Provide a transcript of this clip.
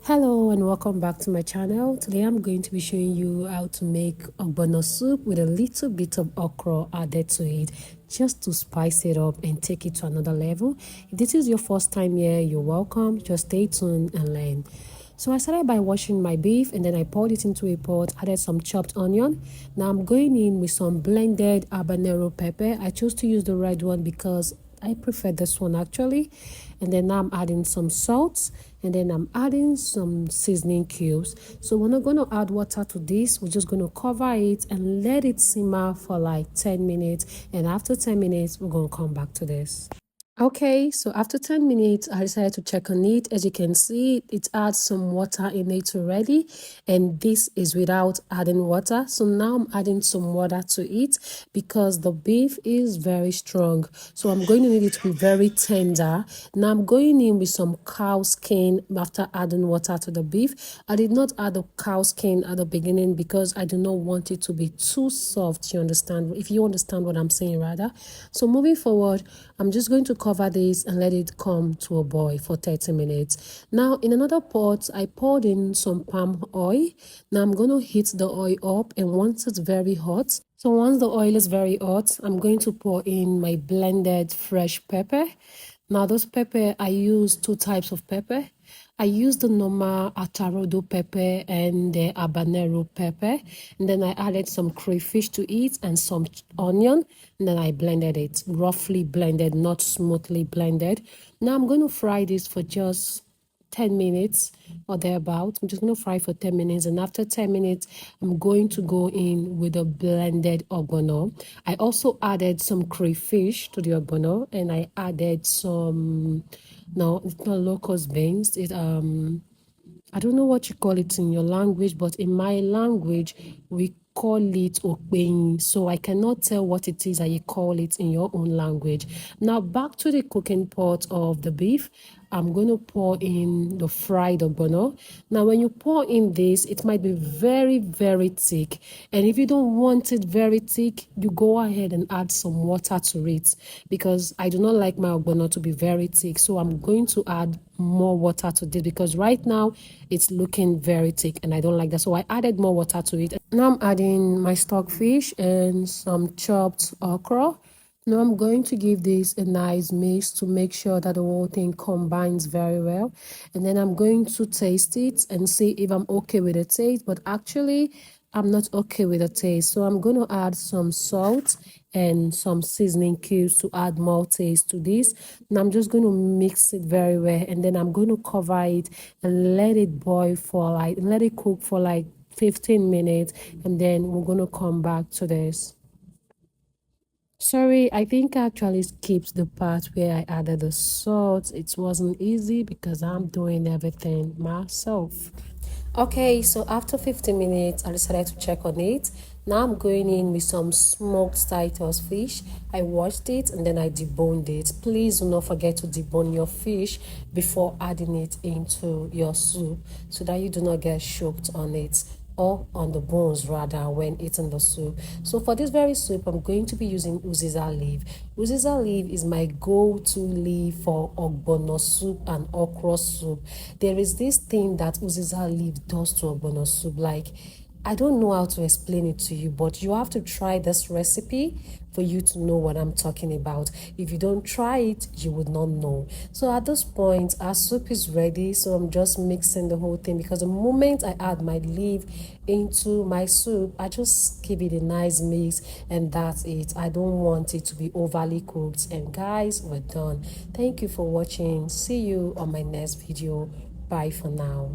Hello and welcome back to my channel. Today I'm going to be showing you how to make ogbono soup with a little bit of okra added to it, just to spice it up and take it to another level. If this is your first time here, you're welcome. Just stay tuned and learn. So I started by washing my beef and then I poured it into a pot, added some chopped onion. Now I'm going in with some blended habanero pepper. I chose to use the red one because I prefer this one actually. And then now I'm adding some salt and then I'm adding some seasoning cubes. So we're not going to add water to this. We're just going to cover it and let it simmer for like 10 minutes. And after 10 minutes, we're going to come back to this. Okay, so after 10 minutes, I decided to check on it. As you can see, it adds some water in it already, and this is without adding water. So now I'm adding some water to it because the beef is very strong. So I'm going to need it to be very tender. Now I'm going in with some cow skin after adding water to the beef. I did not add the cow skin at the beginning because I do not want it to be too soft, you understand? If you understand what I'm saying rather. So moving forward, I'm just going to cover this and let it come to a boil for 30 minutes. Now in another pot, I poured in some palm oil. Now I'm going to heat the oil up, and once it's very hot, so once the oil is very hot, I'm going to pour in my blended fresh pepper. Now those pepper, I use two types of pepper. I use the normal atarodo pepper and the habanero pepper, and then I added some crayfish to it and some onion, and then I blended it, roughly blended, not smoothly blended. Now I'm going to fry this for just 10 minutes or thereabout. I'm just going to fry for 10 minutes, and after 10 minutes I'm going to go in with a blended ogbono. I also added some crayfish to the ogbono, and I added some, no, it's not locust beans, I don't know what you call it in your language, but in my language we call it Opeyin. So I cannot tell what it is that you call it in your own language. Now back to the cooking pot of the beef. I'm going to pour in the fried ogbono. Now when you pour in this, it might be very, very thick. And if you don't want it very thick, you go ahead and add some water to it, because I do not like my ogbono to be very thick. So I'm going to add more water to this because right now it's looking very thick and I don't like that. So I added more water to it. Now I'm adding my stockfish and some chopped okra. Now I'm going to give this a nice mix to make sure that the whole thing combines very well. And then I'm going to taste it and see if I'm okay with the taste. But actually, I'm not okay with the taste. So I'm going to add some salt and some seasoning cubes to add more taste to this. And I'm just going to mix it very well. And then I'm going to cover it and let it boil for let it cook for like 15 minutes. And then we're going to come back to this. Sorry, I think I actually skipped the part where I added the salt. It wasn't easy because I'm doing everything myself. Okay, so after 15 minutes, I decided to check on it. Now I'm going in with some smoked Titus fish. I washed it and then I deboned it. Please do not forget to debone your fish before adding it into your soup so that you do not get choked on it, or on the bones rather, when eating the soup. So for this very soup, I'm going to be using Uziza Leaf. Uziza Leaf is my go-to leaf for ogbono soup and okra soup. There is this thing that Uziza Leaf does to ogbono soup, like, I don't know how to explain it to you, but you have to try this recipe for you to know what I'm talking about. If you don't try it, you would not know. So at this point, our soup is ready. So I'm just mixing the whole thing, because the moment I add my leaf into my soup, I just give it a nice mix, and that's it. I don't want it to be overly cooked. And guys, we're done. Thank you for watching. See you on my next video. Bye for now.